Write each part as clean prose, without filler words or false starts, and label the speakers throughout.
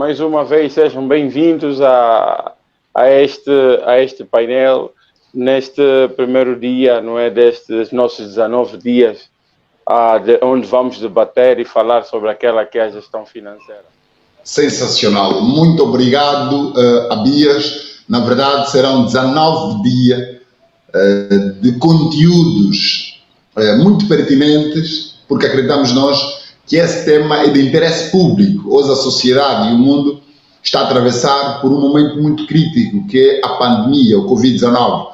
Speaker 1: mais uma vez sejam bem-vindos a este painel, neste primeiro dia, não é, destes nossos 19 dias, onde vamos debater e falar sobre aquela que é a gestão financeira.
Speaker 2: Sensacional, muito obrigado, Abias. Na verdade, serão 19 dias de conteúdos muito pertinentes, porque acreditamos nós que esse tema é de interesse público. Hoje a sociedade e o mundo está a atravessar por um momento muito crítico, que é a pandemia, o Covid-19.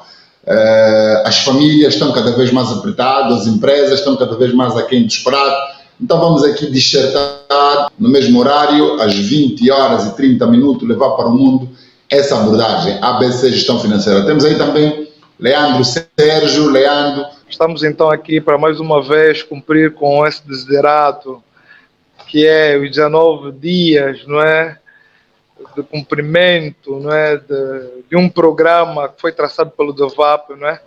Speaker 2: As famílias estão cada vez mais apertadas, as empresas estão cada vez mais aquém do esperado. Então vamos aqui dissertar no mesmo horário, às 20h30, levar para o mundo essa abordagem, ABC Gestão Financeira. Temos aí também Leandro Sérgio. Leandro.
Speaker 3: Estamos então aqui para mais uma vez cumprir com esse desiderato, que é os 19 dias, não é, de cumprimento, não é, de um programa que foi traçado pelo DEVAP, não é,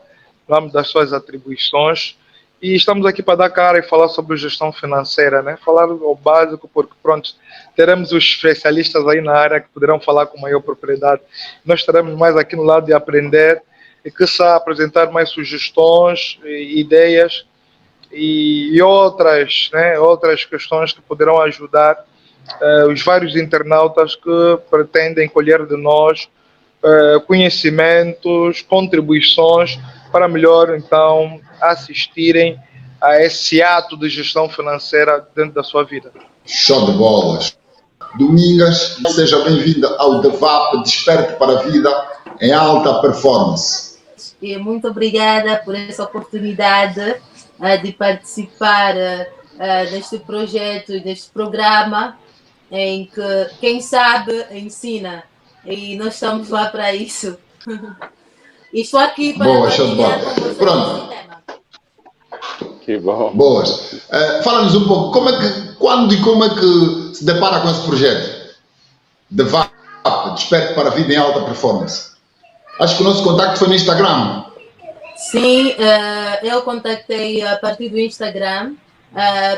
Speaker 3: no âmbito das suas atribuições. E estamos aqui para dar cara e falar sobre gestão financeira, né? Falar o básico, porque pronto, teremos os especialistas aí na área que poderão falar com maior propriedade. Nós estaremos mais aqui no lado de aprender e que apresentar mais sugestões, ideias e outras, né, outras questões que poderão ajudar os vários internautas que pretendem colher de nós conhecimentos, contribuições para melhor então assistirem a esse ato de gestão financeira dentro da sua vida.
Speaker 2: Show de bolas. Domingas, seja bem-vinda ao DEVAP, Desperte para a Vida em Alta Performance.
Speaker 4: E muito obrigada por essa oportunidade de participar deste projeto e deste programa em que, quem sabe, ensina. E nós estamos lá para isso. E estou aqui para partilhar com vocês esse tema.
Speaker 1: Que bom.
Speaker 2: Boas. Fala-nos um pouco, quando e como é que se depara com esse projeto? DEVAP, Desperte para a Vida em Alta Performance. Acho que o nosso contacto foi no Instagram.
Speaker 4: Sim, eu contactei a partir do Instagram,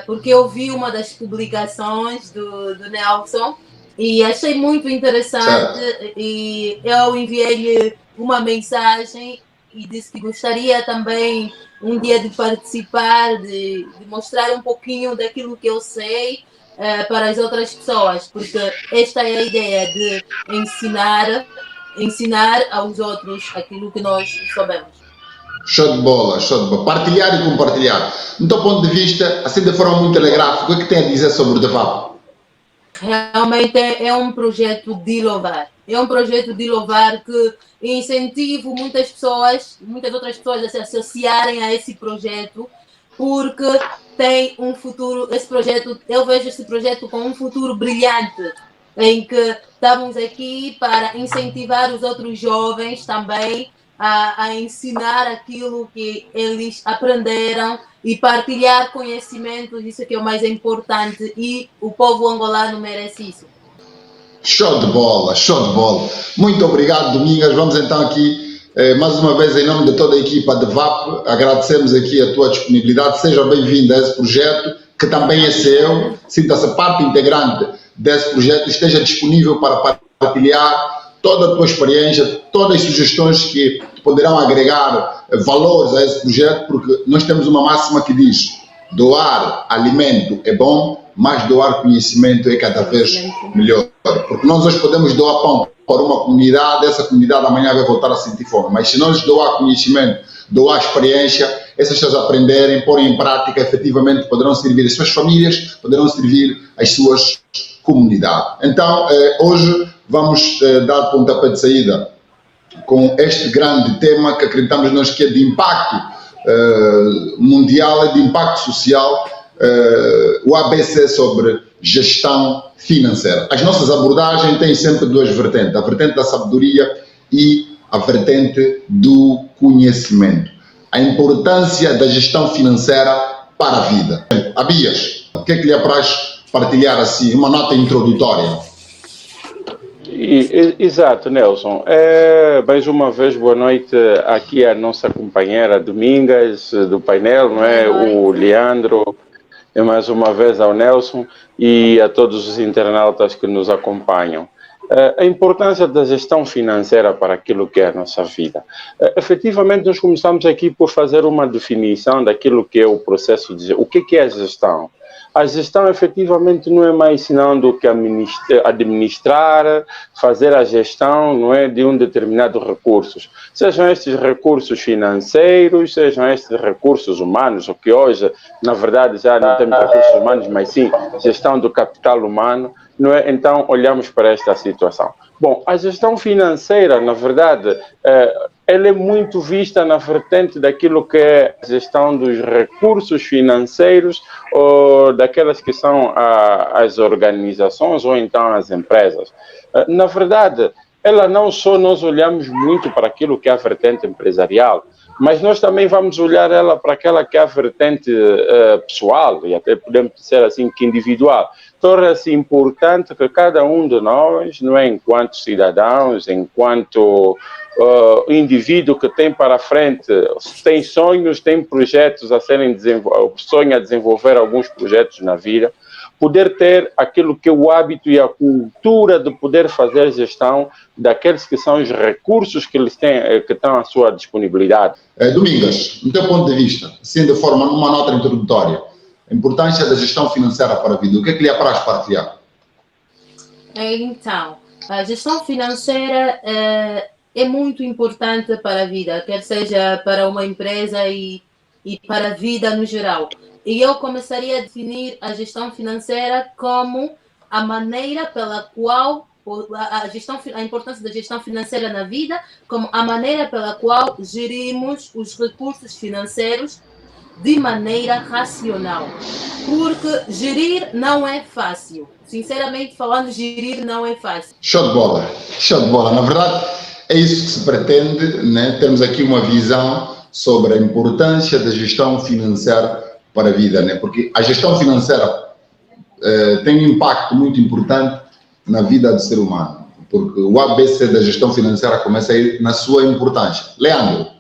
Speaker 4: porque eu vi uma das publicações do Nelson e achei muito interessante, certo. E eu enviei-lhe uma mensagem e disse que gostaria também um dia de participar, de mostrar um pouquinho daquilo que eu sei para as outras pessoas, porque esta é a ideia de ensinar aos outros aquilo que nós sabemos.
Speaker 2: Show de bola, show de bola. Partilhar e compartilhar. Do teu ponto de vista, assim de forma muito telegráfica, o que é que tem a dizer sobre o DEVAP?
Speaker 4: Realmente é um projeto de louvar. É um projeto de louvar que incentivo muitas outras pessoas a se associarem a esse projeto, porque tem um futuro, eu vejo esse projeto com um futuro brilhante, em que estamos aqui para incentivar os outros jovens também a ensinar aquilo que eles aprenderam e partilhar conhecimentos, isso que é o mais importante, e o povo angolano merece isso.
Speaker 2: Show de bola, show de bola. Muito obrigado, Domingas. Vamos então aqui, mais uma vez, em nome de toda a equipa de VAP, agradecemos aqui a tua disponibilidade. Seja bem-vindo a esse projeto, que também é seu. Sinta-se parte integrante desse projeto, esteja disponível para partilhar toda a tua experiência, todas as sugestões que poderão agregar valores a esse projeto, porque nós temos uma máxima que diz: doar alimento é bom, mas doar conhecimento é cada vez melhor. Porque nós hoje podemos doar pão para uma comunidade, essa comunidade amanhã vai voltar a sentir fome. Mas se nós doar conhecimento, doar experiência, essas pessoas aprenderem, porem em prática, efetivamente poderão servir as suas famílias, poderão servir as suas comunidades. Então, hoje vamos dar pontapé de saída com este grande tema que acreditamos nós que é de impacto mundial, é de impacto social, o ABC sobre gestão financeira. As nossas abordagens têm sempre duas vertentes, a vertente da sabedoria e a vertente do conhecimento. A importância da gestão financeira para a vida. Abias, o que é que lhe apraz partilhar assim, uma nota introdutória?
Speaker 1: Exato, Nelson. Mais uma vez, boa noite aqui à nossa companheira Domingas do painel, não é? O Leandro e mais uma vez ao Nelson e a todos os internautas que nos acompanham. A importância da gestão financeira para aquilo que é a nossa vida. Efetivamente, nós começamos aqui por fazer uma definição daquilo que é o processo de... O que é a gestão? A gestão, efetivamente, não é mais senão do que administrar, fazer a gestão, não é, de um determinado recursos. Sejam estes recursos financeiros, sejam estes recursos humanos, o que hoje, na verdade, já não temos recursos humanos, mas sim gestão do capital humano, não é? Então, olhamos para esta situação. Bom, a gestão financeira, na verdade, ela é muito vista na vertente daquilo que é a gestão dos recursos financeiros ou daquelas que são as organizações ou então as empresas. Na verdade, ela não só nós olhamos muito para aquilo que é a vertente empresarial, mas nós também vamos olhar ela para aquela que é a vertente pessoal e até podemos dizer assim que individual. Torna-se importante que cada um de nós, não é, enquanto cidadãos, enquanto indivíduo que tem para frente, tem sonhos, tem projetos a serem desenvolvidos, sonha desenvolver alguns projetos na vida, poder ter aquilo que é o hábito e a cultura de poder fazer gestão daqueles que são os recursos que eles têm, que estão à sua disponibilidade.
Speaker 2: Domingas, do teu ponto de vista, assim de forma, numa nota introdutória, a importância da gestão financeira para a vida, o que é que lhe apraz partilhar?
Speaker 4: Então, a gestão financeira é muito importante para a vida, quer seja para uma empresa e para a vida no geral. E eu começaria a definir a gestão financeira como a maneira pela qual a importância da gestão financeira na vida, como a maneira pela qual gerimos os recursos financeiros de maneira racional. Porque gerir não é fácil. Sinceramente falando, gerir não é fácil.
Speaker 2: Show de bola, show de bola. Na verdade, é isso que se pretende, né? Temos aqui uma visão sobre a importância da gestão financeira para a vida, né? Porque a gestão financeira tem um impacto muito importante na vida do ser humano, porque o ABC da gestão financeira começa a ir na sua importância. Leandro.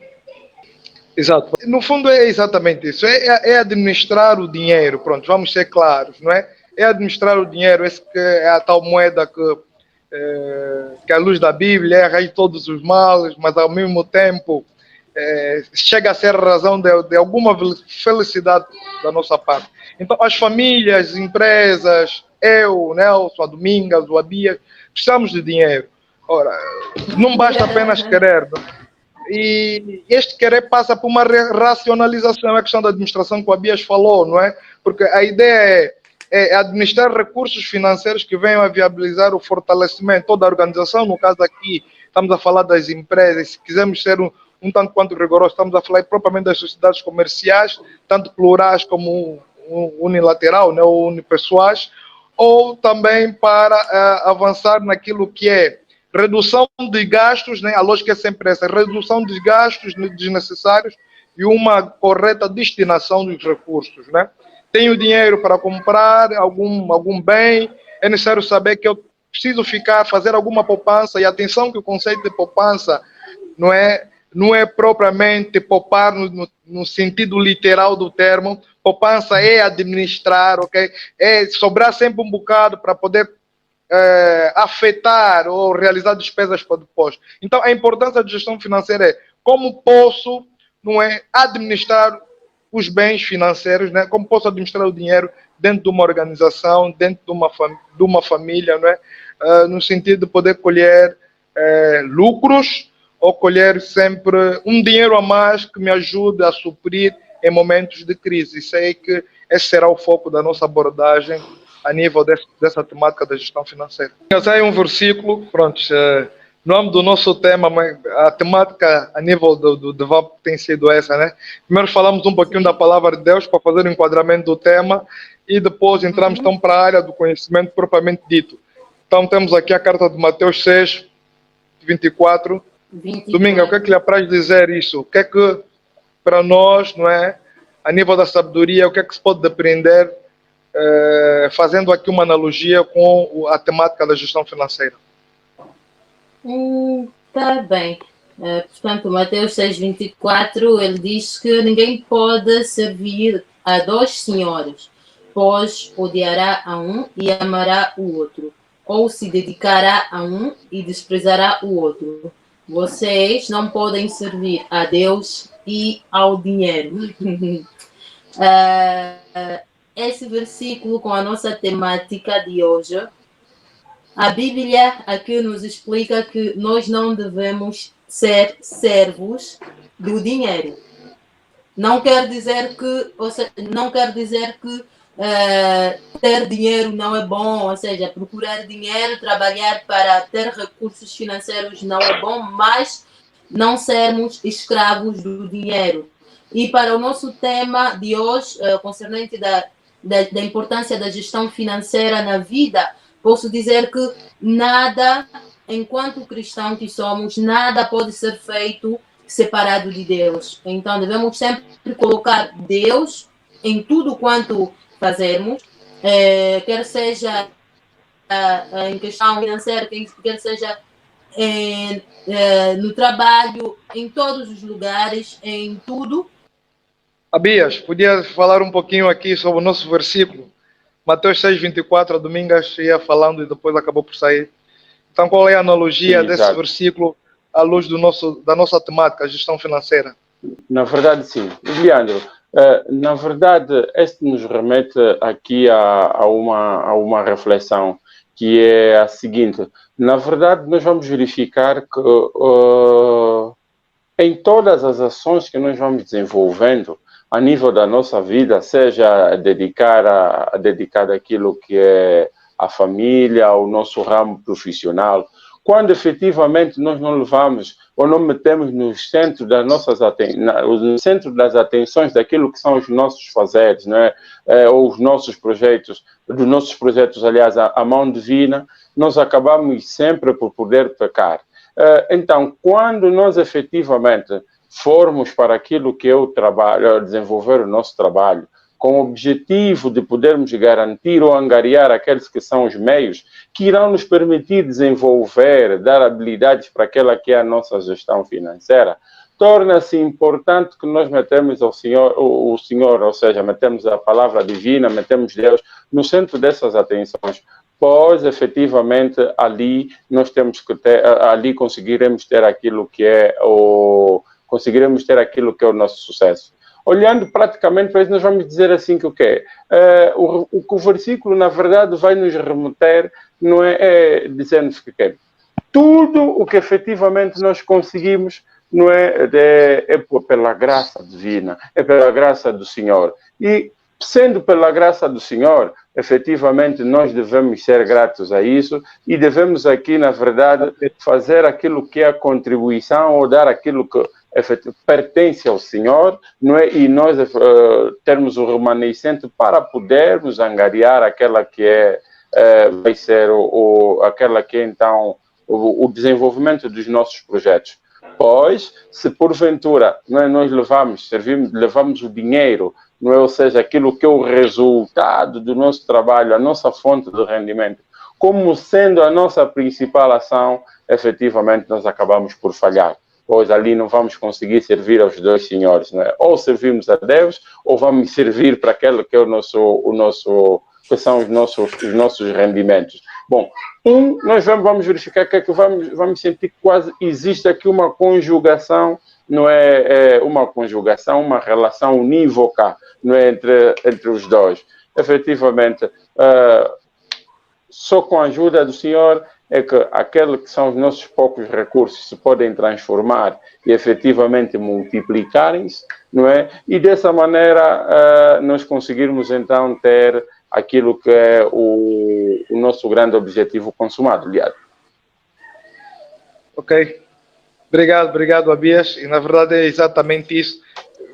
Speaker 3: Exato. No fundo é exatamente isso. É administrar o dinheiro. Pronto, vamos ser claros, não é? É administrar o dinheiro. Esse que é a tal moeda que à luz da Bíblia é a raiz de todos os males, mas ao mesmo tempo chega a ser a razão de alguma felicidade da nossa parte. Então, as famílias, as empresas, eu, o Nelson, a Domingas, o Abias, precisamos de dinheiro. Ora, não basta apenas querer, não é? E este querer passa por uma racionalização, é a questão da administração que o Abias falou, não é? Porque a ideia é administrar recursos financeiros que venham a viabilizar o fortalecimento toda a organização. No caso aqui, estamos a falar das empresas. Se quisermos ser um tanto quanto rigoroso, estamos a falar propriamente das sociedades comerciais, tanto plurais como unilateral, né, ou unipessoais, ou também para avançar naquilo que é redução de gastos, né? A lógica é sempre essa, redução de gastos desnecessários e uma correta destinação dos recursos, né? Tenho dinheiro para comprar algum bem, é necessário saber que eu preciso fazer alguma poupança, e atenção que o conceito de poupança não é propriamente poupar no sentido literal do termo. Poupança é administrar, ok? É sobrar sempre um bocado para poder afetar ou realizar despesas para depois. Então, a importância da gestão financeira é como posso, não é, administrar os bens financeiros, né? Como posso administrar o dinheiro dentro de uma organização, dentro de uma família, não é? No sentido de poder colher lucros ou colher sempre um dinheiro a mais que me ajude a suprir em momentos de crise. Sei que esse será o foco da nossa abordagem a nível dessa temática da gestão financeira. Esse é um versículo, pronto, no âmbito do nosso tema, mas a temática a nível do VAP tem sido essa, né? Primeiro falamos um pouquinho da palavra de Deus para fazer o enquadramento do tema e depois entramos então para a área do conhecimento propriamente dito. Então temos aqui a carta de Mateus 6, 24. Dominga, o que é que lhe apraz dizer isso? O que é que para nós, não é, a nível da sabedoria, o que é que se pode aprender fazendo aqui uma analogia com a temática da gestão financeira?
Speaker 4: Tá bem. Portanto, Mateus 6,24, ele diz que ninguém pode servir a dois senhores, pois odiará a um e amará o outro, ou se dedicará a um e desprezará o outro. Vocês não podem servir a Deus e ao dinheiro. Esse versículo com a nossa temática de hoje, a Bíblia aqui nos explica que nós não devemos ser servos do dinheiro. Não quer dizer que, ter dinheiro não é bom, ou seja, procurar dinheiro, trabalhar para ter recursos financeiros não é bom, mas não sermos escravos do dinheiro. E para o nosso tema de hoje, concernente da importância da gestão financeira na vida, posso dizer que nada, enquanto cristão que somos, nada pode ser feito separado de Deus. Então devemos sempre colocar Deus em tudo quanto fazermos, quer seja em questão financeira, quer seja no trabalho, em todos os lugares, em tudo.
Speaker 3: Abias, podia falar um pouquinho aqui sobre o nosso versículo? Mateus 6:24, a Domingas ia falando e depois acabou por sair. Então, qual é a analogia desse versículo à luz da nossa temática, gestão financeira?
Speaker 1: Na verdade, sim. Leandro, na verdade, este nos remete aqui a uma reflexão, que é a seguinte. Na verdade, nós vamos verificar que em todas as ações que nós vamos desenvolvendo, a nível da nossa vida, seja dedicada àquilo que é a família, ao nosso ramo profissional, quando efetivamente nós não levamos ou não metemos no centro no centro das atenções daquilo que são os nossos fazeres, né? Ou os nossos projetos, aliás, a mão divina, nós acabamos sempre por poder pecar. Então, quando nós efetivamente formos para aquilo que é o trabalho, desenvolver o nosso trabalho, com o objetivo de podermos garantir ou angariar aqueles que são os meios que irão nos permitir desenvolver, dar habilidades para aquela que é a nossa gestão financeira, torna-se importante que nós metemos o Senhor, ou seja, metemos a palavra divina, metemos Deus no centro dessas atenções, pois efetivamente ali nós temos que conseguiremos ter aquilo que é o nosso sucesso. Olhando praticamente para isso, nós vamos dizer assim que o quê? O versículo, na verdade, vai nos remeter, não é dizendo que tudo o que efetivamente nós conseguimos, não é pela graça divina, é pela graça do Senhor. E, sendo pela graça do Senhor, efetivamente nós devemos ser gratos a isso e devemos aqui, na verdade, fazer aquilo que é a contribuição ou dar aquilo que pertence ao Senhor, não é? E nós termos o remanescente para podermos angariar aquela que vai ser aquela que é então o desenvolvimento dos nossos projetos. Pois, se porventura não é, nós levamos o dinheiro, não é? Ou seja, aquilo que é o resultado do nosso trabalho, a nossa fonte de rendimento, como sendo a nossa principal ação, efetivamente nós acabamos por falhar. Pois ali não vamos conseguir servir aos dois senhores, não é? Ou servimos a Deus, ou vamos servir para aquele que é que são os nossos rendimentos. Bom, nós vamos verificar que vamos sentir que quase existe aqui uma conjugação, não é? Uma conjugação, uma relação unívoca, não é? Entre os dois. Efetivamente, só com a ajuda do Senhor é que aqueles que são os nossos poucos recursos se podem transformar e efetivamente multiplicarem-se, não é? E dessa maneira nós conseguirmos então ter aquilo que é o nosso grande objetivo consumado, Liado.
Speaker 3: Ok. Obrigado, Abias. E na verdade é exatamente isso.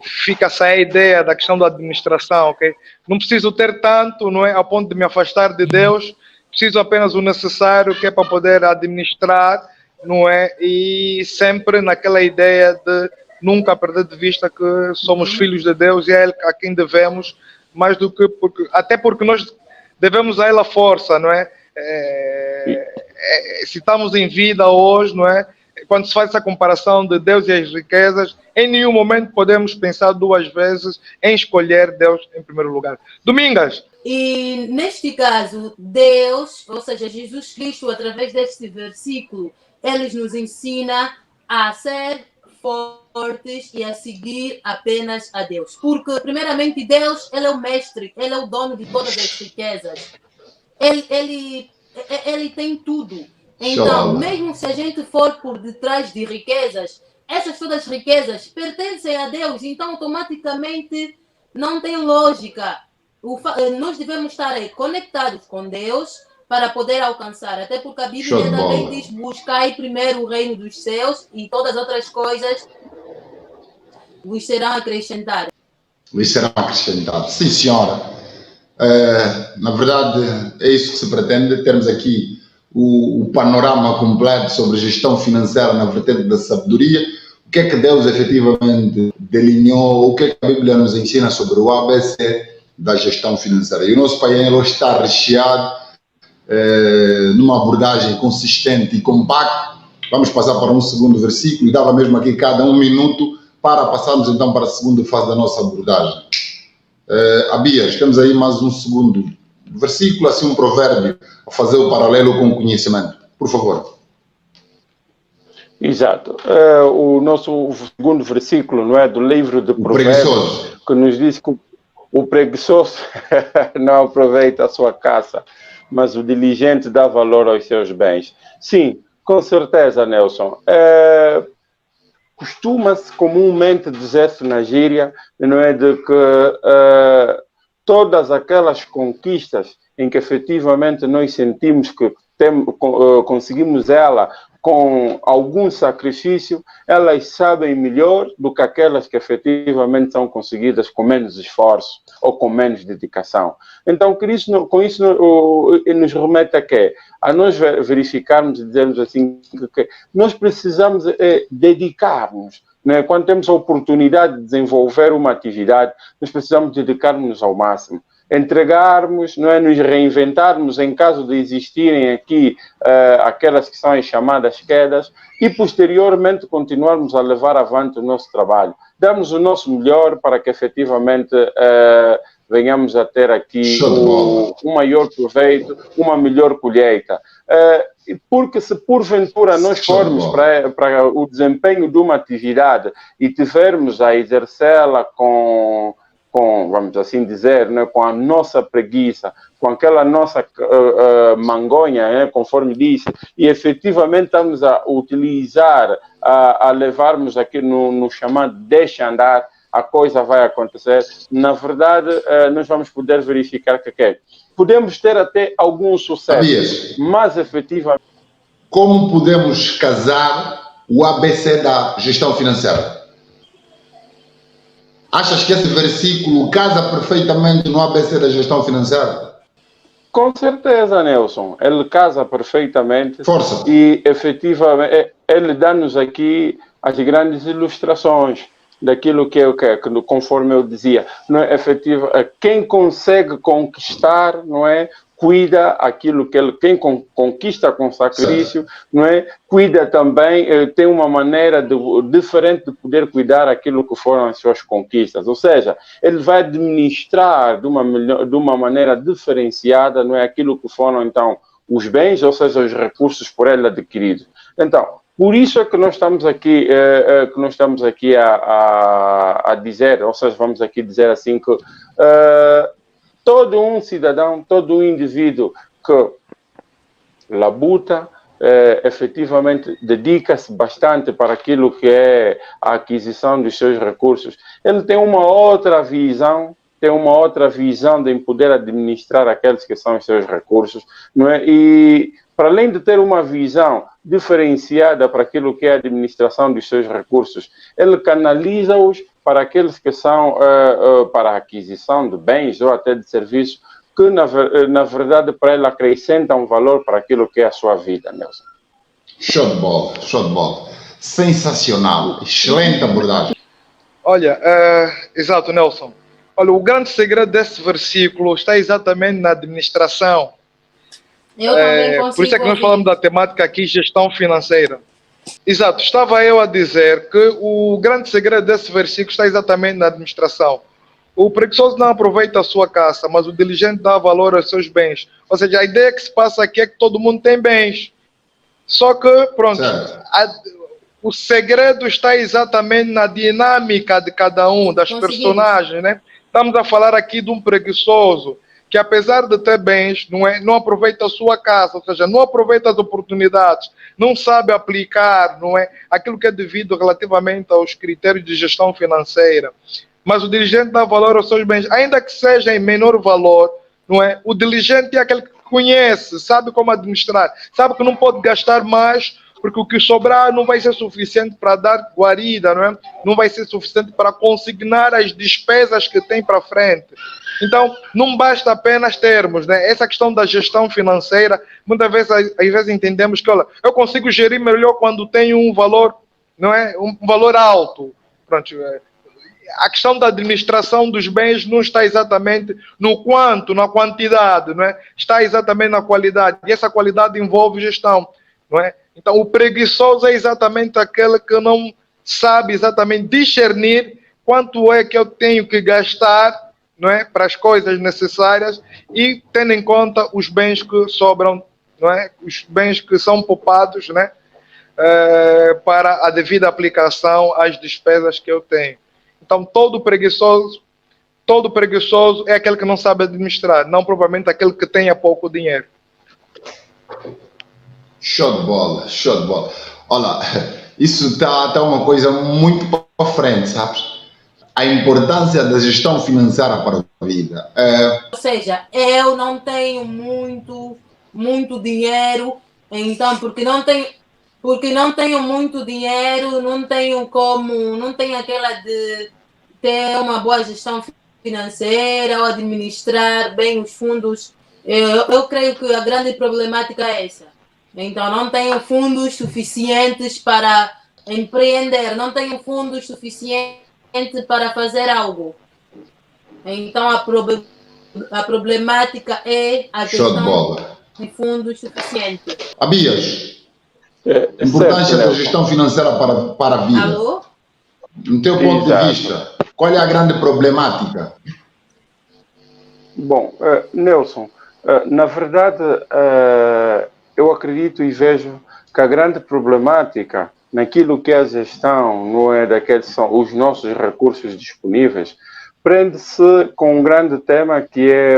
Speaker 3: Fica-se a ideia da questão da administração, ok? Não preciso ter tanto, não é? A ponto de me afastar de Deus. Preciso apenas o necessário que é para poder administrar, não é? E sempre naquela ideia de nunca perder de vista que somos filhos de Deus e é Ele a quem devemos, mais do que até porque nós devemos a Ele a força, não é? Se estamos em vida hoje, não é? quando se faz essa comparação de Deus e as riquezas, em nenhum momento podemos pensar duas vezes em escolher Deus em primeiro lugar. Domingas.
Speaker 4: E neste caso, Deus, ou seja, Jesus Cristo, através deste versículo, ele nos ensina a ser fortes e a seguir apenas a Deus. Porque, primeiramente, Deus, ele é o mestre, ele é o dono de todas as riquezas. Ele tem tudo. Então, mesmo se a gente for por detrás de riquezas, essas todas as riquezas pertencem a Deus. Então, automaticamente, não tem lógica. Nós devemos estar conectados com Deus para poder alcançar. Até porque a Bíblia também diz: buscai primeiro o reino dos céus e todas as outras coisas vos serão acrescentadas.
Speaker 2: Vos serão acrescentadas. Sim, senhora. Na verdade, é isso que se pretende, termos aqui o panorama completo sobre gestão financeira na vertente da sabedoria, o que é que Deus efetivamente delineou, o que é que a Bíblia nos ensina sobre o ABC da gestão financeira. E o nosso painel está recheado numa abordagem consistente e compacta. Vamos passar para um segundo versículo e dava mesmo aqui cada um minuto para passarmos então para a segunda fase da nossa abordagem. Abias, temos aí mais um segundo versículo, assim um provérbio, a fazer o paralelo com o conhecimento. Por favor.
Speaker 1: Exato. O nosso segundo versículo, não é, do livro de Provérbios, que nos diz que o preguiçoso não aproveita a sua caça, mas o diligente dá valor aos seus bens. Sim, com certeza, Nelson. Costuma-se comumente dizer-se na gíria, não é, de que todas aquelas conquistas em que efetivamente nós sentimos que conseguimos ela com algum sacrifício, elas sabem melhor do que aquelas que efetivamente são conseguidas com menos esforço ou com menos dedicação. Então, com isso nos remete a quê? A nós verificarmos e dizermos assim que nós precisamos dedicar-nos. Né? Quando temos a oportunidade de desenvolver uma atividade, nós precisamos dedicar-nos ao máximo. Entregarmos, não é, nos reinventarmos em caso de existirem aqui aquelas que são as chamadas quedas e posteriormente continuarmos a levar avante o nosso trabalho. Damos o nosso melhor para que efetivamente venhamos a ter aqui um maior proveito, uma melhor colheita. Porque se porventura nós formos para o desempenho de uma atividade e tivermos a exercê-la com, vamos assim dizer, né, com a nossa preguiça, com aquela nossa mangonha, né, conforme disse, e efetivamente estamos a utilizar, a levarmos aqui no chamado deixa andar, a coisa vai acontecer. Na verdade, nós vamos poder verificar que podemos ter até algum sucesso, mas efetivamente...
Speaker 2: Como podemos casar o ABC da gestão financeira? Achas que esse versículo casa perfeitamente no ABC da gestão financeira?
Speaker 1: Com certeza, Nelson. Ele casa perfeitamente.
Speaker 2: Força.
Speaker 1: E, efetivamente, ele dá-nos aqui as grandes ilustrações daquilo que conforme eu dizia, não é efetivo. Quem consegue conquistar, não é, cuida aquilo que quem conquista com sacrifício, não é, cuida também, tem uma maneira diferente de poder cuidar aquilo que foram as suas conquistas. Ou seja, ele vai administrar de uma maneira diferenciada, não é, aquilo que foram então os bens, ou seja, os recursos por ele adquiridos. Então, por isso é que nós estamos aqui, a dizer, ou seja, vamos aqui dizer assim que todo um cidadão, todo um indivíduo que labuta, efetivamente dedica-se bastante para aquilo que é a aquisição dos seus recursos, ele tem uma outra visão, de poder administrar aqueles que são os seus recursos, não é? E para além de ter uma visão diferenciada para aquilo que é a administração dos seus recursos, ele canaliza-os para aqueles que são para a aquisição de bens ou até de serviços que, na verdade, para ele acrescentam valor para aquilo que é a sua vida, Nelson.
Speaker 2: Show de bola, show de bola. Sensacional, excelente abordagem.
Speaker 3: Olha, exato, Nelson. Olha, o grande segredo desse versículo está exatamente na administração.
Speaker 4: Eu também consigo
Speaker 3: por isso é que nós falamos da temática aqui, gestão financeira. Exato, estava eu a dizer que o grande segredo desse versículo está exatamente na administração. O preguiçoso não aproveita a sua caça, mas o diligente dá valor aos seus bens. Ou seja, a ideia que se passa aqui é que todo mundo tem bens. Só que, pronto, o segredo está exatamente na dinâmica de cada um, das personagens, né? Estamos a falar aqui de um preguiçoso que, apesar de ter bens, não aproveita a sua casa, ou seja, não aproveita as oportunidades, não sabe aplicar, aquilo que é devido relativamente aos critérios de gestão financeira. Mas o diligente dá valor aos seus bens, ainda que seja em menor valor, O diligente é aquele que conhece, sabe como administrar, sabe que não pode gastar mais, porque o que sobrar não vai ser suficiente para dar guarida, não vai ser suficiente para consignar as despesas que tem para frente. Então, não basta apenas termos, essa questão da gestão financeira, muitas vezes, às vezes entendemos que, olha, eu consigo gerir melhor quando tenho um valor, um valor alto. Pronto, a questão da administração dos bens não está exatamente no quanto, na quantidade, Está exatamente na qualidade, e essa qualidade envolve gestão, Então, o preguiçoso é exatamente aquele que não sabe exatamente discernir quanto é que eu tenho que gastar, para as coisas necessárias e tendo em conta os bens que sobram, Os bens que são poupados, para a devida aplicação às despesas que eu tenho. Então, todo preguiçoso é aquele que não sabe administrar, não propriamente aquele que tenha pouco dinheiro.
Speaker 2: Show de bola, show de bola. Olha, isso está uma coisa muito para frente, sabes? A importância da gestão financeira para a vida.
Speaker 4: Ou seja, eu não tenho muito dinheiro, então, porque não tenho muito dinheiro, não tenho aquela de ter uma boa gestão financeira ou administrar bem os fundos. Eu creio que a grande problemática é essa. Então, não tenho fundos suficientes para empreender, não tenho fundos suficientes para fazer algo. Então, a problemática é a questão de fundos suficientes.
Speaker 2: Abias, importância da gestão financeira para a vida.
Speaker 4: Alô?
Speaker 2: No teu ponto de vista, qual é a grande problemática?
Speaker 1: Bom, Nelson, na verdade, eu acredito e vejo que a grande problemática naquilo que é a gestão, não é daqueles são os nossos recursos disponíveis, prende-se com um grande tema que é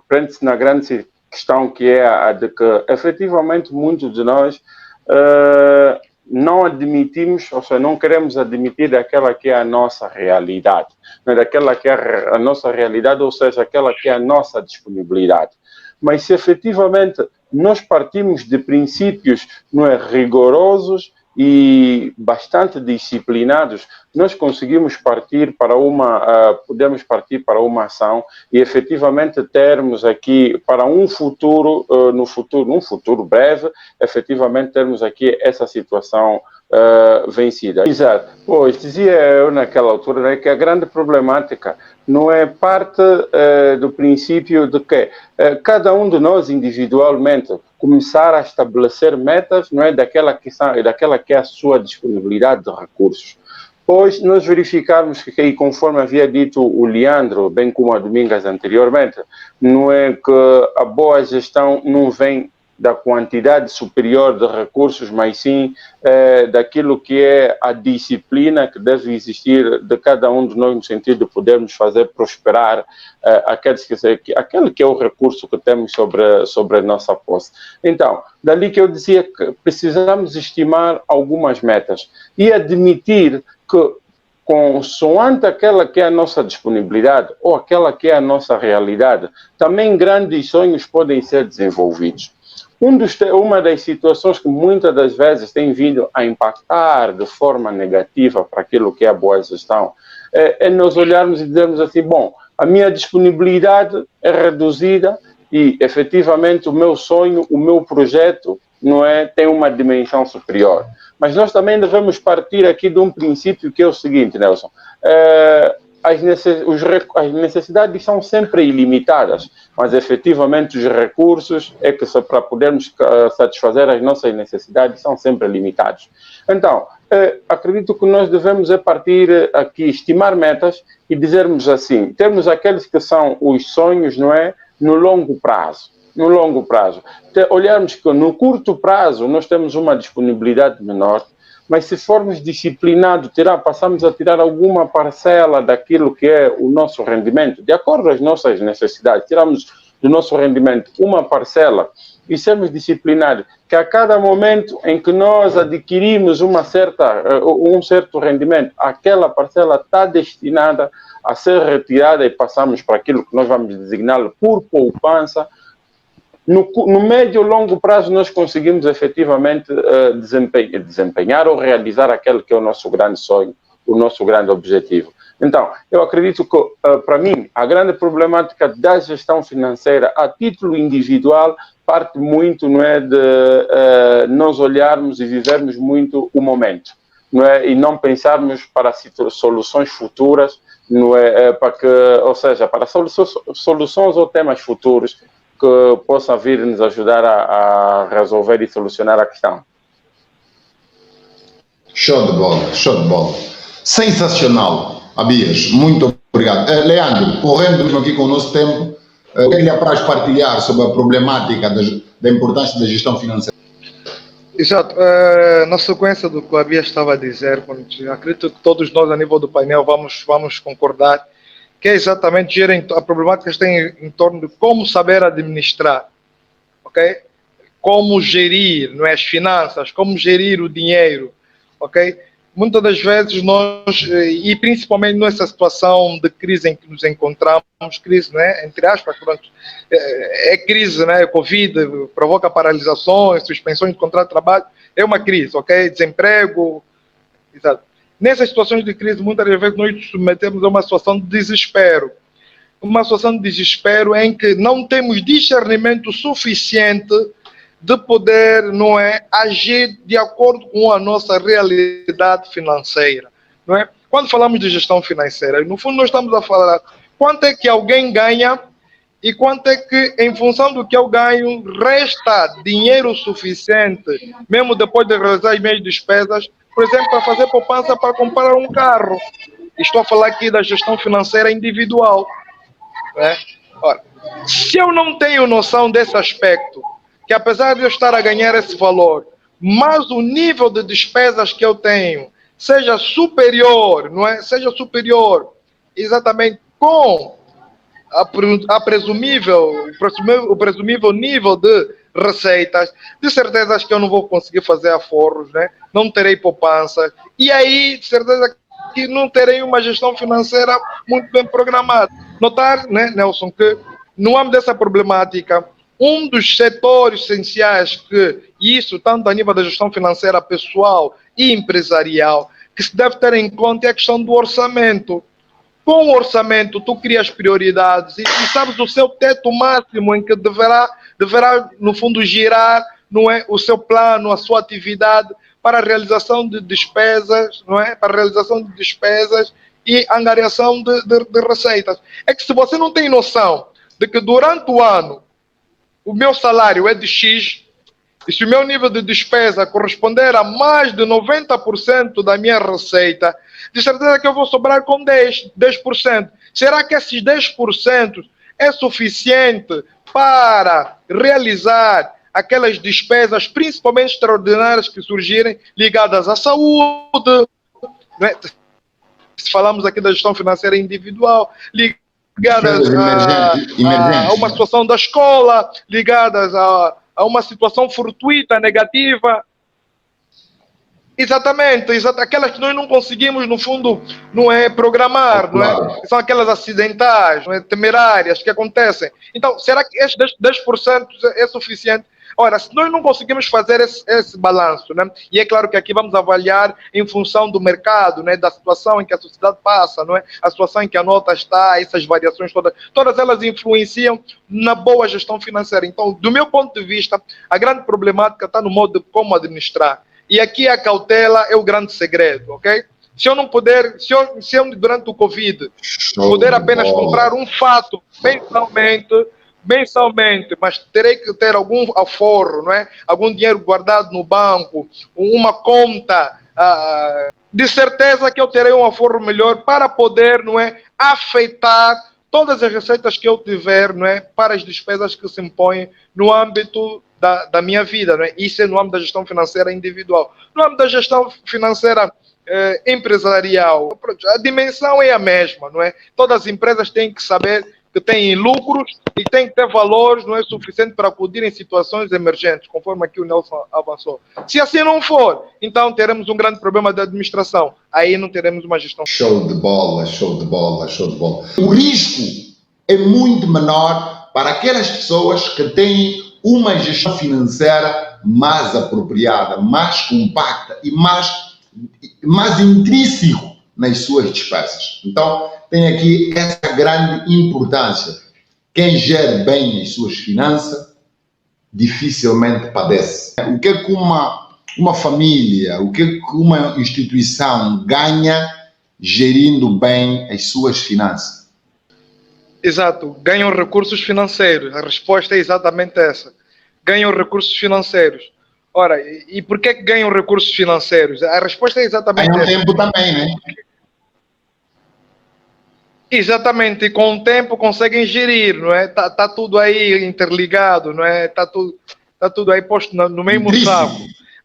Speaker 1: prende-se na grande questão que é a de que efetivamente muitos de nós não admitimos, ou seja, não queremos admitir daquela que é a nossa realidade, daquela que é a nossa realidade, ou seja, aquela que é a nossa disponibilidade. Mas se efetivamente nós partimos de princípios rigorosos e bastante disciplinados, nós conseguimos podemos partir para uma ação e efetivamente termos aqui para um futuro, num futuro breve, efetivamente termos aqui essa situação vencida. Exato. Pois, dizia eu naquela altura que a grande problemática não é parte do princípio de que cada um de nós individualmente começar a estabelecer metas, daquela que é a sua disponibilidade de recursos. Pois nós verificarmos que, conforme havia dito o Leandro, bem como a Domingas anteriormente, não é que a boa gestão não vem da quantidade superior de recursos, mas sim daquilo que é a disciplina que deve existir de cada um de nós no sentido de podermos fazer prosperar aquele que é o recurso que temos sobre a nossa posse. Então, dali que eu dizia que precisamos estimar algumas metas e admitir que consoante aquela que é a nossa disponibilidade ou aquela que é a nossa realidade, também grandes sonhos podem ser desenvolvidos. Uma das situações que muitas das vezes tem vindo a impactar de forma negativa para aquilo que é a boa gestão é nós olharmos e dizermos assim, bom, a minha disponibilidade é reduzida e efetivamente o meu sonho, o meu projeto tem uma dimensão superior. Mas nós também devemos partir aqui de um princípio que é o seguinte, Nelson, as necessidades são sempre ilimitadas, mas efetivamente os recursos é que só para podermos satisfazer as nossas necessidades são sempre limitados. Então, acredito que nós devemos partir aqui, estimar metas e dizermos assim, termos aqueles que são os sonhos, não é? No longo prazo. No longo prazo. Olharmos que no curto prazo nós temos uma disponibilidade menor, mas se formos disciplinados, passamos a tirar alguma parcela daquilo que é o nosso rendimento, de acordo às nossas necessidades, tiramos do nosso rendimento uma parcela e sermos disciplinados, que a cada momento em que nós adquirimos um certo rendimento, aquela parcela está destinada a ser retirada e passamos para aquilo que nós vamos designá-lo por poupança. No médio e longo prazo, nós conseguimos efetivamente desempenhar ou realizar aquele que é o nosso grande sonho, o nosso grande objetivo. Então, eu acredito que, para mim, a grande problemática da gestão financeira a título individual parte muito, não é, de nós olharmos e vivermos muito o momento, não é, e não pensarmos para soluções futuras, não é, ou seja, para soluções ou temas futuros que possa vir nos ajudar a resolver e solucionar a questão.
Speaker 2: Show de bola, show de bola. Sensacional, Abias, muito obrigado. Leandro, correndo aqui com o nosso tempo, o que lhe apraz partilhar sobre a problemática da importância da gestão financeira?
Speaker 3: Exato, na sequência do que o Abias estava a dizer, acredito que todos nós a nível do painel vamos concordar que é exatamente a problemática está em torno de como saber administrar, ok? Como gerir, não é, as finanças, como gerir o dinheiro, ok? Muitas das vezes nós, e principalmente nessa situação de crise em que nos encontramos, crise, né, entre aspas, é crise, né, Covid provoca paralisações, suspensões de contrato de trabalho, é uma crise, ok? Desemprego, exato. Nessas situações de crise, muitas das vezes nós nos submetemos a uma situação de desespero. Uma situação de desespero em que não temos discernimento suficiente de poder, não é, agir de acordo com a nossa realidade financeira, não é? Quando falamos de gestão financeira, no fundo nós estamos a falar quanto é que alguém ganha e quanto é que, em função do que eu ganho, resta dinheiro suficiente, mesmo depois de realizar as minhas despesas, por exemplo, para fazer poupança para comprar um carro. Estou a falar aqui da gestão financeira individual, né? Ora, se eu não tenho noção desse aspecto, que apesar de eu estar a ganhar esse valor, mas o nível de despesas que eu tenho seja superior, não é? Seja superior exatamente com o presumível nível de receitas, de certeza que eu não vou conseguir fazer aforros, né? Não terei poupança, e aí de certeza que não terei uma gestão financeira muito bem programada. Notar, né, Nelson, que no âmbito dessa problemática, um dos setores essenciais isso, tanto a nível da gestão financeira pessoal e empresarial, que se deve ter em conta é a questão do orçamento. Com o orçamento, tu crias prioridades e sabes o seu teto máximo em que deverá no fundo, girar, não é, o seu plano, a sua atividade para a realização de despesas, não é? Para a realização de despesas e angariação de receitas. É que se você não tem noção de que durante o ano o meu salário é de X, e se o meu nível de despesa corresponder a mais de 90% da minha receita, de certeza que eu vou sobrar com 10%. Será que esses 10% é suficiente para realizar aquelas despesas, principalmente extraordinárias, que surgirem ligadas à saúde, né? Se falamos aqui da gestão financeira individual, ligadas a uma situação da escola, ligadas a uma situação fortuita, negativa. Exatamente, aquelas que nós não conseguimos, no fundo, não é programar, não é? São aquelas acidentais, não é? Temerárias que acontecem. Então, será que esses 10% é suficiente? Ora, se nós não conseguimos fazer esse balanço, né? E é claro que aqui vamos avaliar em função do mercado, né? Da situação em que a sociedade passa, não é? A situação em que a nota está, essas variações todas elas influenciam na boa gestão financeira. Então, do meu ponto de vista, a grande problemática está no modo de como administrar. E aqui a cautela é o grande segredo, ok? Se eu não puder, se eu durante o Covid
Speaker 2: Show
Speaker 3: puder
Speaker 2: de
Speaker 3: apenas
Speaker 2: bola.
Speaker 3: comprar um fato mensalmente, mas terei que ter algum aforro, não é? Algum dinheiro guardado no banco, uma conta, de certeza que eu terei um aforro melhor para poder, não é, afetar todas as receitas que eu tiver, não é, para as despesas que se impõem no âmbito da minha vida, não é? Isso é no âmbito da gestão financeira individual. No âmbito da gestão financeira empresarial, a dimensão é a mesma, não é? Todas as empresas têm que saber que têm lucros e têm que ter valores, não é suficiente para acudir em situações emergentes, conforme aqui o Nelson avançou. Se assim não for, então teremos um grande problema de administração. Aí não teremos uma gestão.
Speaker 2: Show de bola, show de bola, show de bola. O risco é muito menor para aquelas pessoas que têm uma gestão financeira mais apropriada, mais compacta e mais intrínseco nas suas despesas. Então, tem aqui essa grande importância. Quem gera bem as suas finanças dificilmente padece. O que é que uma família, o que é que uma instituição ganha gerindo bem as suas finanças?
Speaker 3: Exato, ganham recursos financeiros. A resposta é exatamente essa. Ganham recursos financeiros. Ora, e por que ganham recursos financeiros? A resposta é exatamente
Speaker 2: Ganham
Speaker 3: essa.
Speaker 2: tempo também, né?
Speaker 3: Exatamente, e com o tempo conseguem gerir, não é? Tá tudo aí interligado, não é? Tá tudo aí posto no mesmo saco.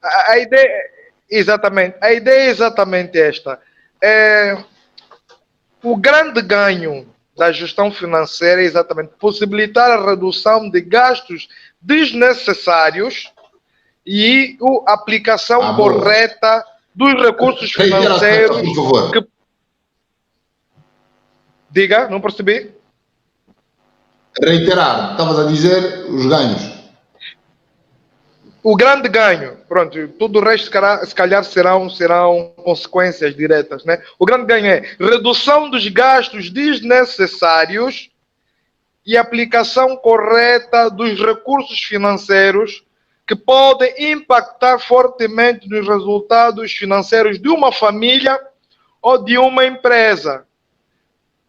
Speaker 3: A ideia, exatamente, a ideia é exatamente esta. O grande ganho da gestão financeira é exatamente possibilitar a redução de gastos desnecessários e a aplicação correta dos recursos financeiros.
Speaker 2: Por favor.
Speaker 3: Diga, não percebi.
Speaker 2: Reiterar, estavas a dizer os ganhos.
Speaker 3: O grande ganho, pronto, tudo o resto se calhar serão consequências diretas, né? O grande ganho é redução dos gastos desnecessários e aplicação correta dos recursos financeiros que podem impactar fortemente nos resultados financeiros de uma família ou de uma empresa.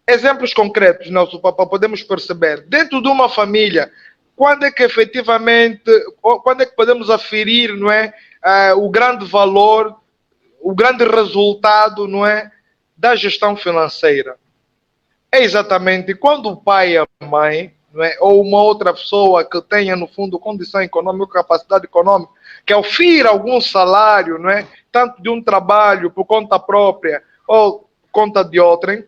Speaker 3: Exemplos concretos, Nelson, para podermos perceber. Dentro de uma família, quando é que efetivamente, quando é que podemos aferir, não é, o grande valor, o grande resultado, não é, da gestão financeira? É exatamente quando o pai e a mãe, não é, ou uma outra pessoa que tenha, no fundo, condição econômica, capacidade econômica, que ao fir algum salário, não é, tanto de um trabalho por conta própria ou conta de outrem,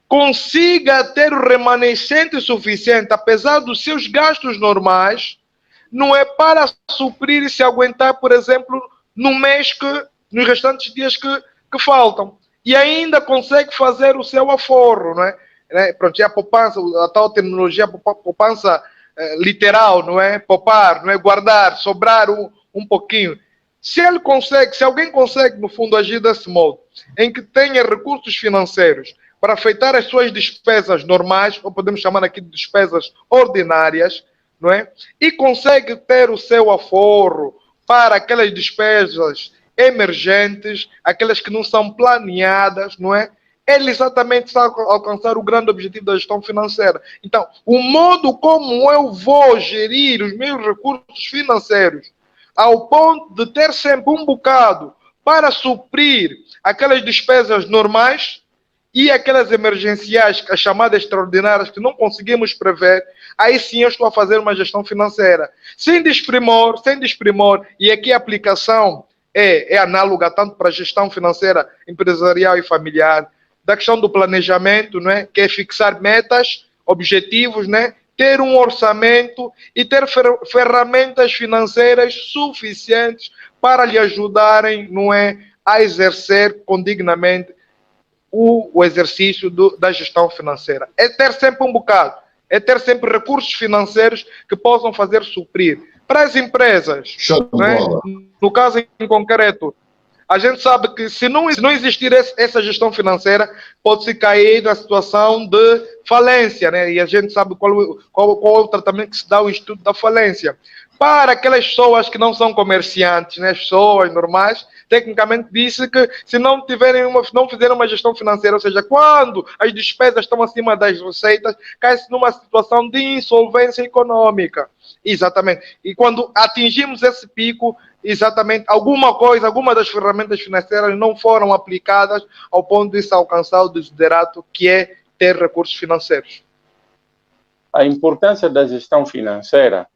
Speaker 3: consiga ter o remanescente suficiente, apesar dos seus gastos normais, não é, para suprir e se aguentar, por exemplo, no mês nos restantes dias que faltam. E ainda consegue fazer o seu aforro, não é? Pronto, é a poupança, a tal terminologia, a poupança literal, não é? Poupar, não é? Guardar, sobrar um pouquinho. Se alguém consegue, no fundo, agir desse modo, em que tenha recursos financeiros para afetar as suas despesas normais, ou podemos chamar aqui de despesas ordinárias, não é? E consegue ter o seu aforro para aquelas despesas emergentes, aquelas que não são planeadas, não é? Ele exatamente está a alcançar o grande objetivo da gestão financeira. Então, o modo como eu vou gerir os meus recursos financeiros, ao ponto de ter sempre um bocado para suprir aquelas despesas normais, e aquelas emergenciais, as chamadas extraordinárias, que não conseguimos prever, aí sim eu estou a fazer uma gestão financeira. Sem desprimor, e aqui a aplicação é análoga tanto para a gestão financeira, empresarial e familiar, da questão do planejamento, não é? Que é fixar metas, objetivos, né? Ter um orçamento e ter ferramentas financeiras suficientes para lhe ajudarem, não é, a exercer condignamente o exercício da gestão financeira. É ter sempre um bocado, é ter sempre recursos financeiros que possam fazer suprir. Para as empresas, né, no caso em concreto, a gente sabe que se não existir essa gestão financeira, pode-se cair na situação de falência, né? E a gente sabe qual é o tratamento que se dá ao Instituto da Falência. Para aquelas pessoas que não são comerciantes, né? As pessoas normais, tecnicamente disse que se não fizerem uma gestão financeira, ou seja, quando as despesas estão acima das receitas, cai-se numa situação de insolvência econômica. Exatamente. E quando atingimos esse pico, exatamente, alguma das ferramentas financeiras não foram aplicadas ao ponto de se alcançar o desiderato, que é ter recursos financeiros.
Speaker 1: A importância da gestão financeira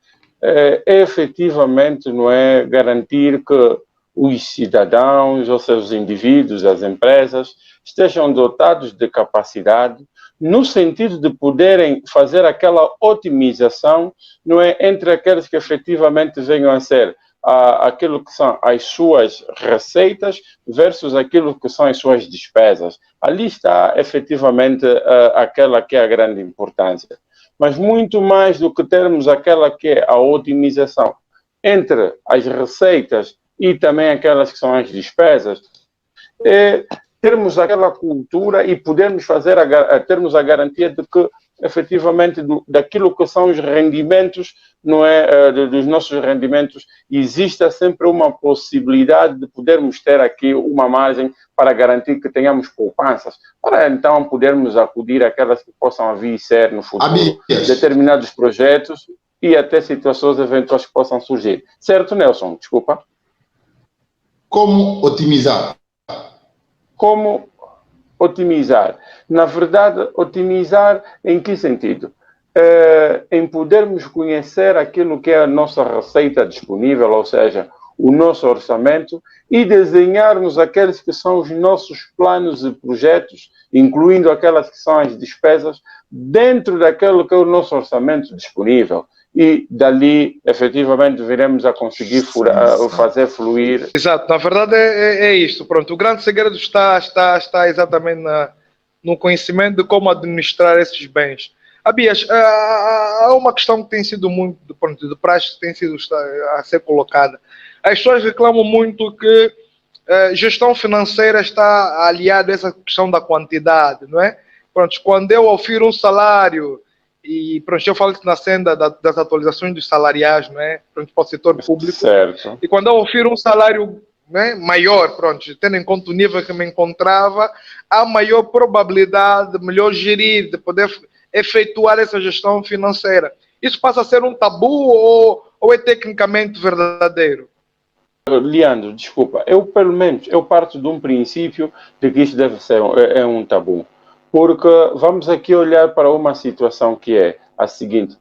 Speaker 1: é efetivamente, não é, garantir que os cidadãos, ou seja, os indivíduos, as empresas, estejam dotados de capacidade no sentido de poderem fazer aquela otimização, não é, entre aqueles que efetivamente venham a ser aquilo que são as suas receitas versus aquilo que são as suas despesas. Ali está efetivamente aquela que é a grande importância. Mas muito mais do que termos aquela que é a otimização entre as receitas e também aquelas que são as despesas, é termos aquela cultura e podermos termos a garantia de que, efetivamente, daquilo que são os rendimentos, não é, dos nossos rendimentos, exista sempre uma possibilidade de podermos ter aqui uma margem para garantir que tenhamos poupanças, para então podermos acudir àquelas que possam vir ser no futuro, determinados projetos e até situações eventuais que possam surgir. Certo, Nelson? Desculpa.
Speaker 2: Como otimizar?
Speaker 1: Como otimizar? Na verdade, otimizar em que sentido? Em podermos conhecer aquilo que é a nossa receita disponível, ou seja, o nosso orçamento, e desenharmos aqueles que são os nossos planos e projetos, incluindo aquelas que são as despesas, dentro daquilo que é o nosso orçamento disponível. E dali, efetivamente, viremos a conseguir fazer fluir.
Speaker 3: Exato, na verdade é isto. Pronto, o grande segredo está exatamente no conhecimento de como administrar esses bens. Abias, há uma questão que tem sido muito, de praxe, que tem sido a ser colocada. As pessoas reclamam muito que gestão financeira está aliada a essa questão da quantidade, não é? Pronto, quando eu ofiro um salário, e pronto, eu falo isso na senda das atualizações dos salariais, não é? Pronto, para o setor público.
Speaker 1: Certo.
Speaker 3: E quando eu ofiro um salário, né, maior, pronto, tendo em conta o nível que me encontrava, há maior probabilidade de melhor gerir, de poder efetuar essa gestão financeira. Isso passa a ser um tabu ou é tecnicamente verdadeiro?
Speaker 1: Leandro, desculpa, eu parto de um princípio de que isso deve ser um tabu. Porque vamos aqui olhar para uma situação que é a seguinte,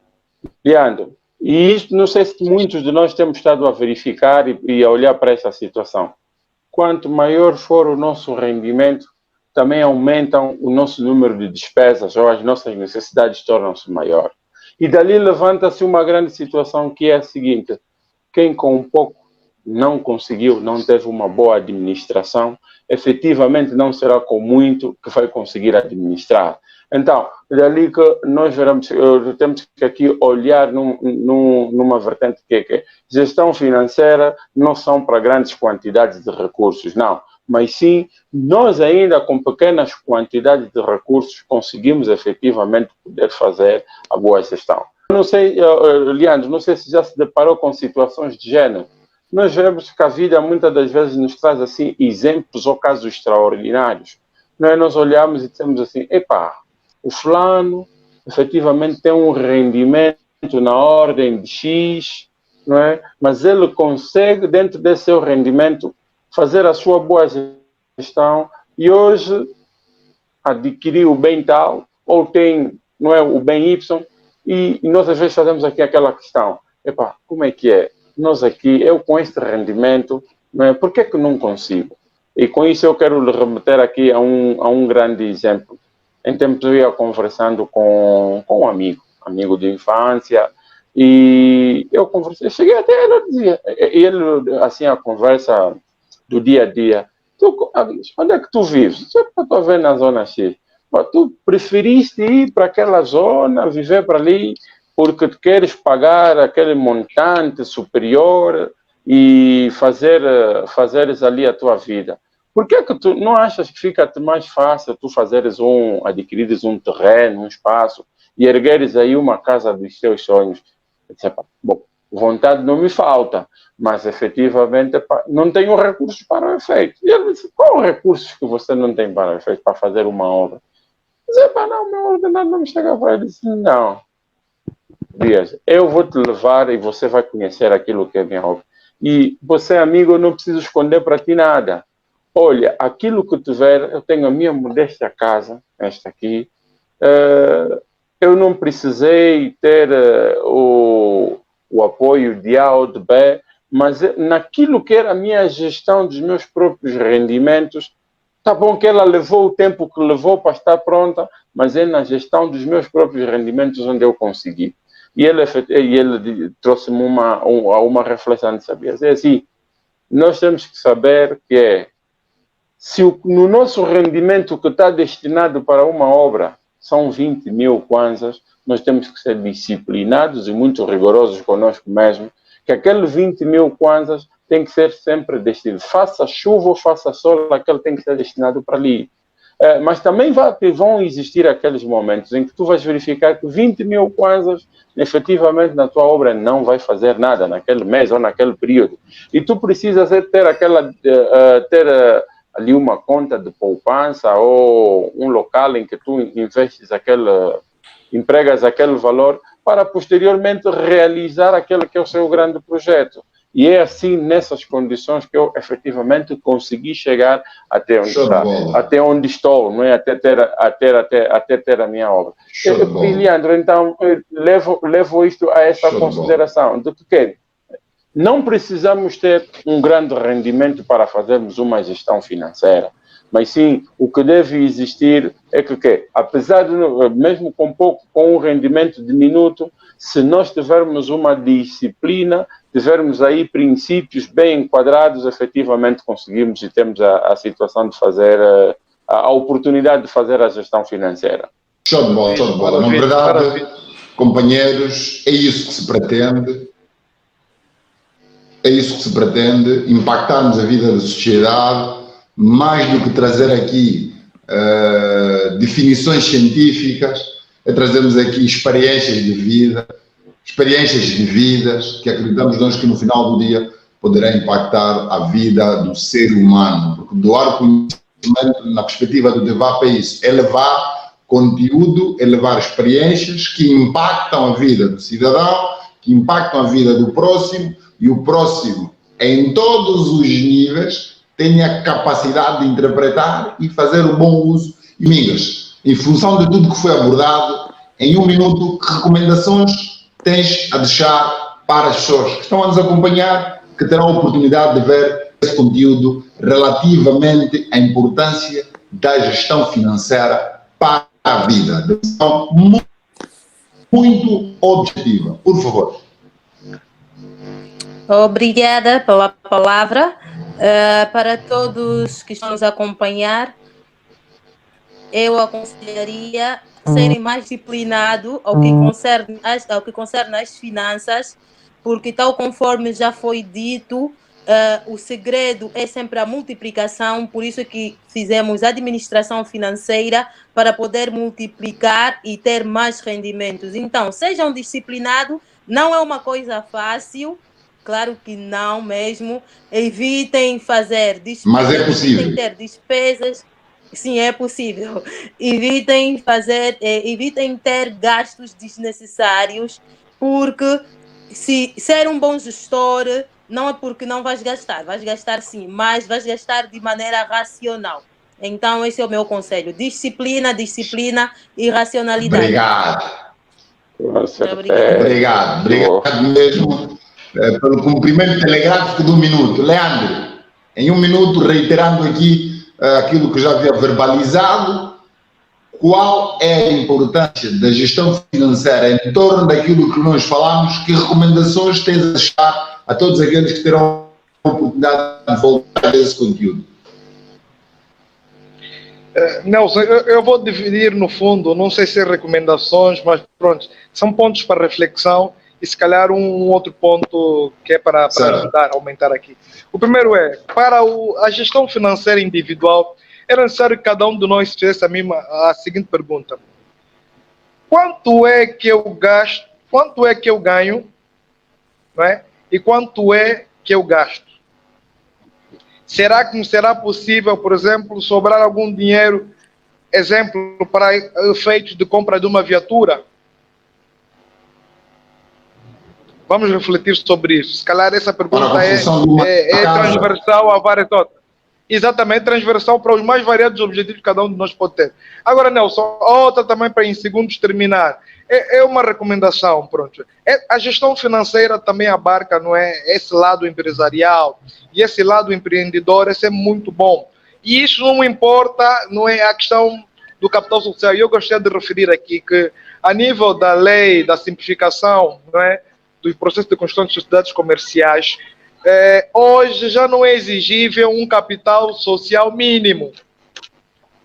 Speaker 1: Leandro, e isto não sei se muitos de nós temos estado a verificar e a olhar para essa situação. Quanto maior for o nosso rendimento, também aumentam o nosso número de despesas ou as nossas necessidades tornam-se maior. E dali levanta-se uma grande situação que é a seguinte, quem com pouco não conseguiu, não teve uma boa administração, efetivamente não será com muito que vai conseguir administrar. Então, dali que nós temos que aqui olhar numa vertente que é gestão financeira não são para grandes quantidades de recursos, não. Mas sim, nós ainda com pequenas quantidades de recursos conseguimos efetivamente poder fazer a boa gestão. Não sei, Leandro, não sei se já se deparou com situações de género. Nós vemos que a vida muitas das vezes nos traz assim exemplos ou casos extraordinários. Nós olhamos e dizemos assim, epá, o fulano efetivamente tem um rendimento na ordem de X, não é? Mas ele consegue, dentro desse seu rendimento, fazer a sua boa gestão e hoje adquiriu o bem tal ou tem, não é, o bem Y e nós às vezes fazemos aqui aquela questão, epá, como é que é? Nós aqui, eu com este rendimento, não é? Por que que não consigo? E com isso eu quero lhe remeter aqui a um grande exemplo. Em tempos eu ia conversando com um amigo de infância, e eu conversei, cheguei até ele dizia, ele assim a conversa do dia a dia, onde é que tu vives? Eu estou a ver na zona X. Tu preferiste ir para aquela zona, viver para ali, porque queres pagar aquele montante superior e fazeres ali a tua vida. Por que tu não achas que fica-te mais fácil tu adquirires um terreno, um espaço e ergueres aí uma casa dos teus sonhos? Bom, vontade não me falta, mas efetivamente não tenho recursos para o efeito. E ele disse, qual recursos que você não tem para o efeito, para fazer uma obra? Eu disse, não, meu ordenado não me chega para ele. Ele disse, não, Dias, eu vou te levar e você vai conhecer aquilo que é minha obra. E você, amigo, eu não preciso esconder para ti nada. Olha, aquilo que tiver, eu tenho a minha modesta casa, esta aqui. Eu não precisei ter o apoio de A ou de B, mas naquilo que era a minha gestão dos meus próprios rendimentos, tá bom que ela levou o tempo que levou para estar pronta, mas é na gestão dos meus próprios rendimentos onde eu consegui. E ele trouxe-me uma reflexão de saber. É assim, nós temos que saber que se no nosso rendimento que está destinado para uma obra são 20 mil kwanzas, nós temos que ser disciplinados e muito rigorosos conosco mesmo, que aquele 20 mil kwanzas tem que ser sempre destinado. Faça chuva ou faça sol, aquele tem que ser destinado para ali. Mas também vão existir aqueles momentos em que tu vais verificar que 20 mil kwanzas, efetivamente, na tua obra não vai fazer nada naquele mês ou naquele período. E tu precisas ter ali uma conta de poupança ou um local em que tu empregas aquele valor para posteriormente realizar aquele que é o seu grande projeto. E é assim, nessas condições, que eu efetivamente consegui chegar até onde estou, não é? até ter a minha obra. E, Leandro, então, levo isto a essa consideração de que não precisamos ter um grande rendimento para fazermos uma gestão financeira, mas sim, o que deve existir é que apesar de, mesmo com um rendimento diminuto, se nós tivermos uma disciplina, tivermos aí princípios bem enquadrados, efetivamente conseguimos e temos a situação de fazer, a oportunidade de fazer a gestão financeira.
Speaker 2: Show de bola, show de bola. Na verdade, companheiros, é isso que se pretende. É isso que se pretende, impactarmos a vida da sociedade, mais do que trazer aqui definições científicas, é trazermos aqui experiências de vidas, que acreditamos nós que no final do dia poderá impactar a vida do ser humano. Porque doar conhecimento, na perspectiva do DEVAP, é isso, é levar conteúdo, é levar experiências que impactam a vida do cidadão, que impactam a vida do próximo, e o próximo, em todos os níveis, tem a capacidade de interpretar e fazer o bom uso. E, amigas, em função de tudo que foi abordado, em um minuto, que recomendações tens a deixar para as pessoas que estão a nos acompanhar, que terão a oportunidade de ver esse conteúdo relativamente à importância da gestão financeira para a vida? De forma muito objetiva. Por favor.
Speaker 4: Obrigada pela palavra. Para todos que estão nos a acompanhar, eu aconselharia serem mais disciplinados ao que concerne as finanças, porque tal conforme já foi dito, o segredo é sempre a multiplicação, por isso que fizemos administração financeira para poder multiplicar e ter mais rendimentos. Então, sejam disciplinados, não é uma coisa fácil, claro que não mesmo, evitem fazer despesas,
Speaker 2: mas é possível.
Speaker 4: Evitem ter despesas, sim, é possível, evitem ter gastos desnecessários, porque se ser um bom gestor não é porque não vais gastar sim, mas vais gastar de maneira racional. Então esse é o meu conselho, disciplina e racionalidade.
Speaker 2: Obrigado mesmo pelo cumprimento telegráfico do minuto. Leandro, em um minuto, reiterando aqui aquilo que já havia verbalizado, qual é a importância da gestão financeira em torno daquilo que nós falamos? Que recomendações tens a deixar a todos aqueles que terão a oportunidade de voltar a esse conteúdo?
Speaker 3: Nelson, eu vou dividir no fundo, não sei se recomendações, mas pronto, são pontos para reflexão e se calhar um outro ponto que é para ajudar a aumentar aqui. O primeiro é, para a gestão financeira individual, é necessário que cada um de nós fizesse a seguinte pergunta. Quanto é que eu gasto, quanto é que eu ganho, não é? E quanto é que eu gasto? Será que me será possível, por exemplo, sobrar algum dinheiro, exemplo, para efeitos de compra de uma viatura? Vamos refletir sobre isso. Se calhar essa pergunta é transversal a várias outras. Exatamente, transversal para os mais variados objetivos que cada um de nós pode ter. Agora, Nelson, outra também para em segundos terminar. É uma recomendação, pronto. A gestão financeira também abarca, não é, esse lado empresarial e esse lado empreendedor, esse é muito bom. E isso não importa, não é a questão do capital social. Eu gostaria de referir aqui que a nível da lei, da simplificação, não é, do processo de construção de sociedades comerciais, hoje já não é exigível um capital social mínimo.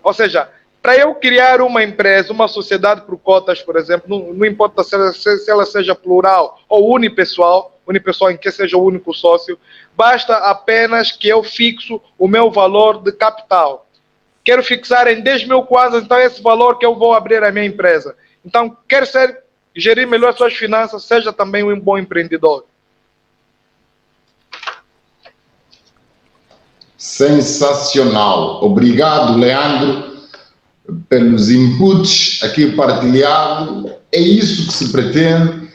Speaker 3: Ou seja, para eu criar uma empresa, uma sociedade por cotas, por exemplo, não importa se ela seja plural ou unipessoal em que seja o único sócio, basta apenas que eu fixo o meu valor de capital. Quero fixar em 10 mil kwanzas, então é esse valor que eu vou abrir a minha empresa. Então, quer gerir melhor suas finanças, seja também um bom empreendedor.
Speaker 2: Sensacional. Obrigado, Leandro, pelos inputs aqui partilhados. É isso que se pretende.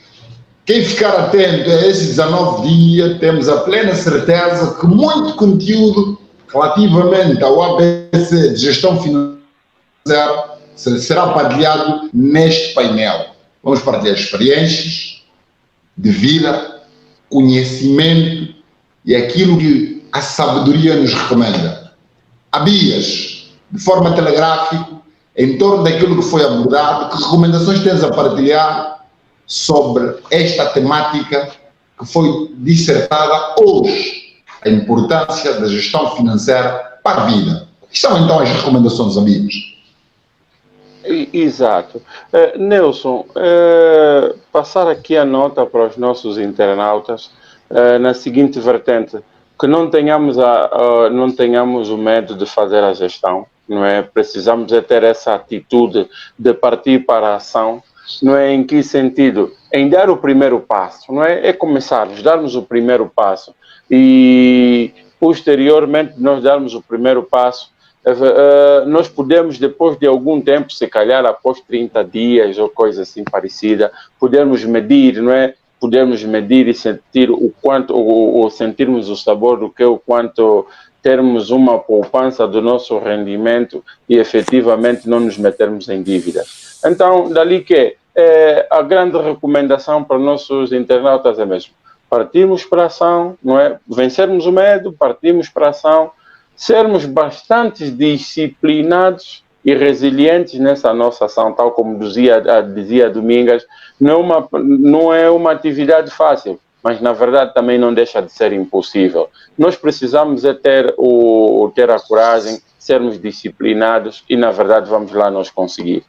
Speaker 2: Quem ficar atento a esses 19 dias, temos a plena certeza que muito conteúdo relativamente ao ABC de gestão financeira será partilhado neste painel. Vamos partilhar experiências de vida, conhecimento e aquilo que a sabedoria nos recomenda. Abias, de forma telegráfica, em torno daquilo que foi abordado, que recomendações tens a partilhar sobre esta temática que foi dissertada hoje, a importância da gestão financeira para a vida? O que são então as recomendações, amigos?
Speaker 1: Exato. Nelson, passar aqui a nota para os nossos internautas na seguinte vertente, que não tenhamos o medo de fazer a gestão, não é? Precisamos é ter essa atitude de partir para a ação, não é? Em que sentido? Em dar o primeiro passo, não é? É começarmos, darmos o primeiro passo e posteriormente nós darmos o primeiro passo, nós podemos, depois de algum tempo, se calhar após 30 dias ou coisa assim parecida, podemos medir, não é? Podemos medir e sentir o quanto, ou sentirmos o sabor do que o quanto termos uma poupança do nosso rendimento e efetivamente não nos metermos em dívidas. Então, dali que a grande recomendação para os nossos internautas é mesmo partirmos para a ação, não é? Vencermos o medo, partirmos para a ação, sermos bastante disciplinados e resilientes nessa nossa ação, tal como dizia Domingas, não é uma atividade fácil, mas na verdade também não deixa de ser impossível. Nós precisamos é ter a coragem, sermos disciplinados e na verdade vamos lá nós conseguir.